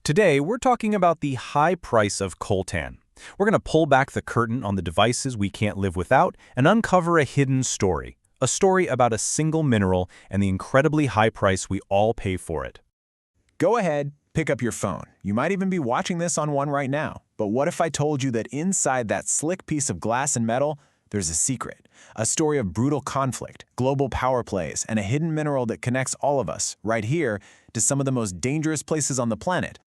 Today, we're talking about the high price of coltan. We're going to pull back the curtain on the devices we can't live without and uncover a hidden story. A story about a single mineral and the incredibly high price we all pay for it. Go ahead, pick up your phone. You might even be watching this on one right now. But what if I told you that inside that slick piece of glass and metal, there's a secret, a story of brutal conflict, global power plays, and a hidden mineral that connects all of us, right here, to some of the most dangerous places on the planet?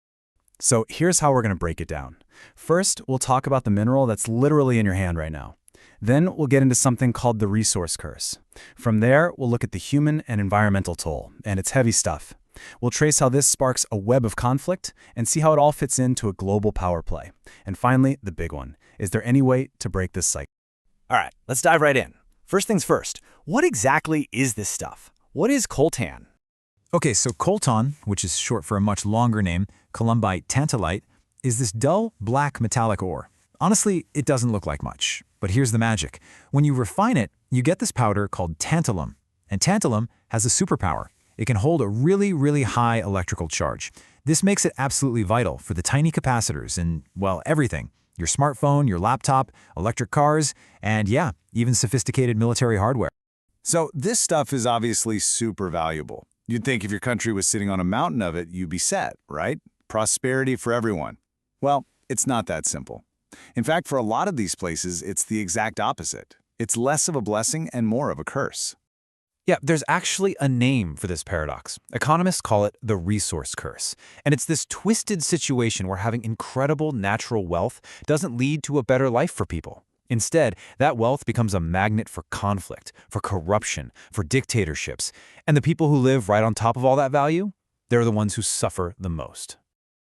So here's how we're going to break it down. First, we'll talk about the mineral that's literally in your hand right now. Then we'll get into something called the resource curse. From there, we'll look at the human and environmental toll, and it's heavy stuff. We'll trace how this sparks a web of conflict and see how it all fits into a global power play. And finally, the big one. Is there any way to break this cycle? All right, let's dive right in. First things first, what exactly is this stuff? What is coltan? Okay, so coltan, which is short for a much longer name, columbite tantalite, is this dull, black metallic ore. Honestly, it doesn't look like much. But here's the magic. When you refine it, you get this powder called tantalum. And tantalum has a superpower. It can hold a really, really high electrical charge. This makes it absolutely vital for the tiny capacitors in, well, everything. Your smartphone, your laptop, electric cars, and yeah, even sophisticated military hardware. So this stuff is obviously super valuable. You'd think if your country was sitting on a mountain of it, you'd be set, right? Prosperity for everyone. Well, it's not that simple. In fact, for a lot of these places, it's the exact opposite. It's less of a blessing and more of a curse. Yeah, there's actually a name for this paradox. Economists call it the resource curse. And it's this twisted situation where having incredible natural wealth doesn't lead to a better life for people. Instead, that wealth becomes a magnet for conflict, for corruption, for dictatorships. And the people who live right on top of all that value, they're the ones who suffer the most.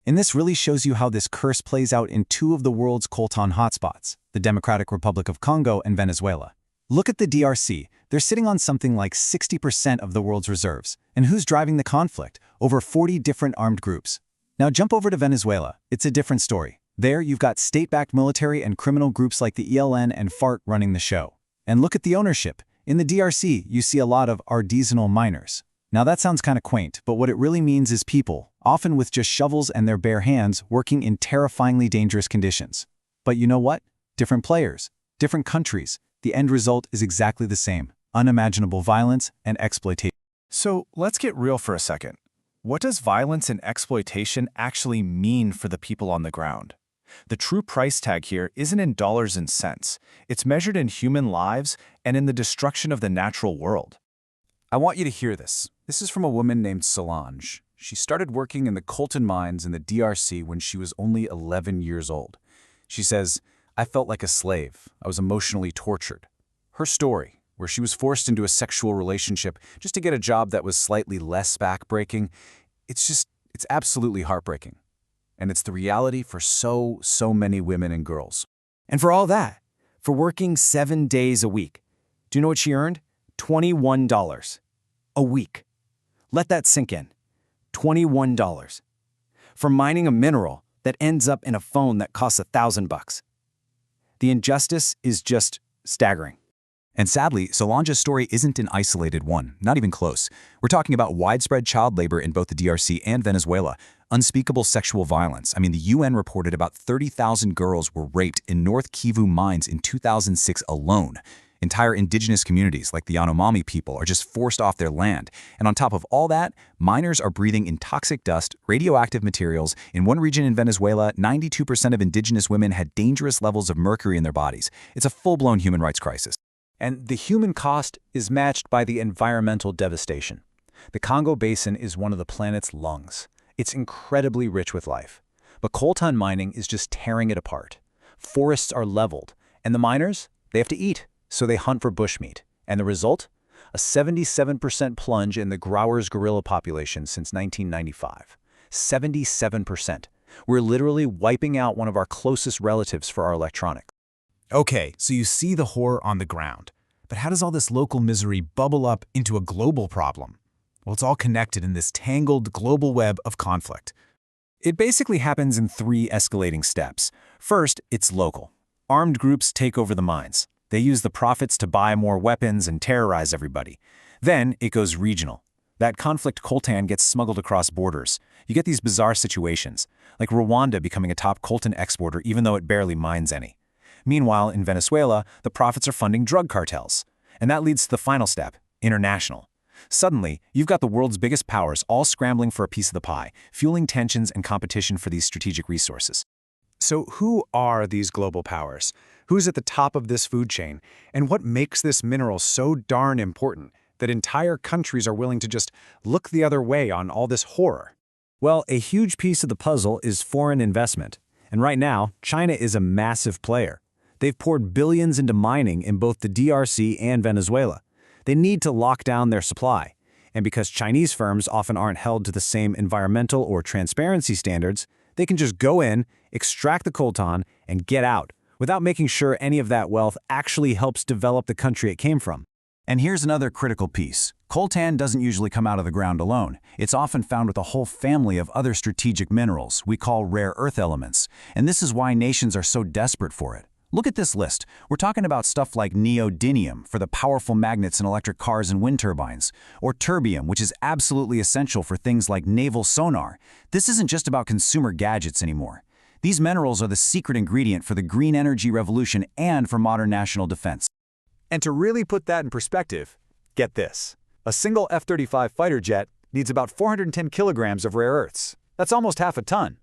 And this really shows you how this curse plays out in two of the world's coltan hotspots, the Democratic Republic of Congo and Venezuela. Look at the DRC. They're sitting on something like 60% of the world's reserves. And who's driving the conflict? Over 40 different armed groups. Now jump over to Venezuela. It's a different story. There, you've got state-backed military and criminal groups like the ELN and FARC running the show. And look at the ownership. In the DRC, you see a lot of artisanal miners. Now that sounds kind of quaint, but what it really means is people, often with just shovels and their bare hands, working in terrifyingly dangerous conditions. But you know what? Different players, different countries. The end result is exactly the same: unimaginable violence and exploitation. So let's get real for a second. What does violence and exploitation actually mean for the people on the ground? The true price tag here isn't in dollars and cents. It's measured in human lives and in the destruction of the natural world. I want you to hear this. This is from a woman named Solange. She started working in the Coltan mines in the DRC when she was only 11 years old. She says, "I felt like a slave. I was emotionally tortured." Her story, where she was forced into a sexual relationship just to get a job that was slightly less backbreaking, it's absolutely heartbreaking. And it's the reality for so many women and girls. And for all that, for working 7 days a week, do you know what she earned? $21 a week. Let that sink in. $21 for mining a mineral that ends up in a phone that costs $1,000. The injustice is just staggering. And sadly, Solange's story isn't an isolated one, not even close. We're talking about widespread child labor in both the DRC and Venezuela, unspeakable sexual violence. I mean, the UN reported about 30,000 girls were raped in North Kivu mines in 2006 alone. Entire indigenous communities, like the Yanomami people, are just forced off their land. And on top of all that, miners are breathing in toxic dust, radioactive materials. In one region in Venezuela, 92% of indigenous women had dangerous levels of mercury in their bodies. It's a full-blown human rights crisis. And the human cost is matched by the environmental devastation. The Congo Basin is one of the planet's lungs. It's incredibly rich with life. But coltan mining is just tearing it apart. Forests are leveled, and the miners, they have to eat. So they hunt for bushmeat. And the result? A 77% plunge in the growers' gorilla population since 1995. 77%. We're literally wiping out one of our closest relatives for our electronics. Okay, so you see the horror on the ground. But how does all this local misery bubble up into a global problem? Well, it's all connected in this tangled global web of conflict. It basically happens in 3 escalating steps. First, it's local. Armed groups take over the mines. They use the profits to buy more weapons and terrorize everybody. Then it goes regional. That conflict coltan gets smuggled across borders. You get these bizarre situations, like Rwanda becoming a top coltan exporter even though it barely mines any. Meanwhile, in Venezuela, the profits are funding drug cartels. And that leads to the final step, international. Suddenly, you've got the world's biggest powers all scrambling for a piece of the pie, fueling tensions and competition for these strategic resources. So who are these global powers? Who's at the top of this food chain? And what makes this mineral so darn important that entire countries are willing to just look the other way on all this horror? Well, a huge piece of the puzzle is foreign investment. And right now, China is a massive player. They've poured billions into mining in both the DRC and Venezuela. They need to lock down their supply. And because Chinese firms often aren't held to the same environmental or transparency standards, they can just go in, extract the coltan, and get out, without making sure any of that wealth actually helps develop the country it came from. And here's another critical piece. Coltan doesn't usually come out of the ground alone. It's often found with a whole family of other strategic minerals we call rare earth elements. And this is why nations are so desperate for it. Look at this list. We're talking about stuff like neodymium for the powerful magnets in electric cars and wind turbines, or terbium, which is absolutely essential for things like naval sonar. This isn't just about consumer gadgets anymore. These minerals are the secret ingredient for the green energy revolution and for modern national defense. And to really put that in perspective, get this. A single F-35 fighter jet needs about 410 kilograms of rare earths. That's almost half a ton.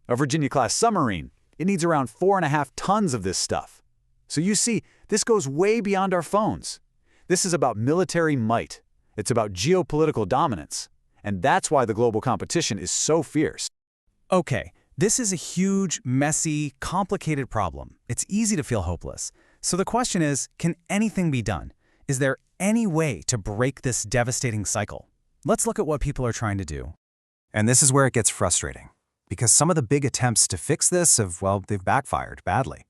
A Virginia-class submarine, it needs around 4.5 tons of this stuff. So you see, this goes way beyond our phones. This is about military might. It's about geopolitical dominance. And that's why the global competition is so fierce. Okay, this is a huge, messy, complicated problem. It's easy to feel hopeless. So the question is, can anything be done? Is there any way to break this devastating cycle? Let's look at what people are trying to do. And this is where it gets frustrating. Because some of the big attempts to fix this they've backfired badly.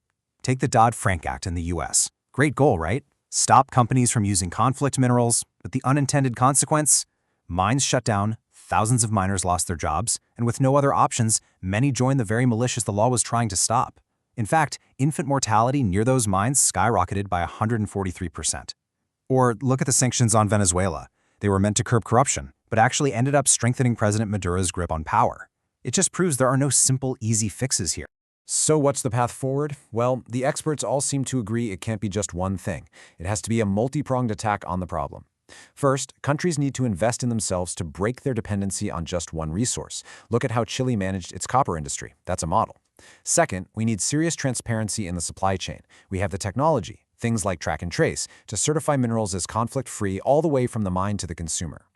Take the Dodd-Frank Act in the US. Great goal, right? Stop companies from using conflict minerals, but the unintended consequence? Mines shut down, thousands of miners lost their jobs, and with no other options, many joined the very militias the law was trying to stop. In fact, infant mortality near those mines skyrocketed by 143%. Or look at the sanctions on Venezuela. They were meant to curb corruption, but actually ended up strengthening President Maduro's grip on power. It just proves there are no simple, easy fixes here. So what's the path forward? Well, the experts all seem to agree it can't be just one thing. It has to be a multi-pronged attack on the problem. First, countries need to invest in themselves to break their dependency on just one resource. Look at how Chile managed its copper industry. That's a model. Second, we need serious transparency in the supply chain. We have the technology, things like track and trace, to certify minerals as conflict-free all the way from the mine to the consumer.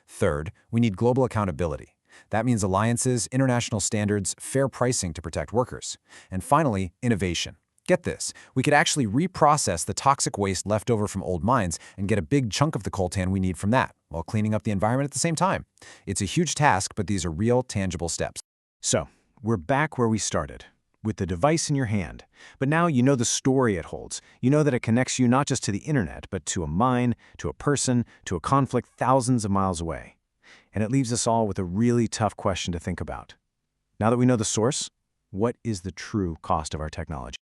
Third, we need global accountability. That means alliances, international standards, fair pricing to protect workers. And finally, innovation. Get this, we could actually reprocess the toxic waste left over from old mines and get a big chunk of the coltan we need from that, while cleaning up the environment at the same time. It's a huge task, but these are real, tangible steps. So, we're back where we started, with the device in your hand. But now you know the story it holds. You know that it connects you not just to the internet, but to a mine, to a person, to a conflict thousands of miles away. And it leaves us all with a really tough question to think about. Now that we know the source, what is the true cost of our technology?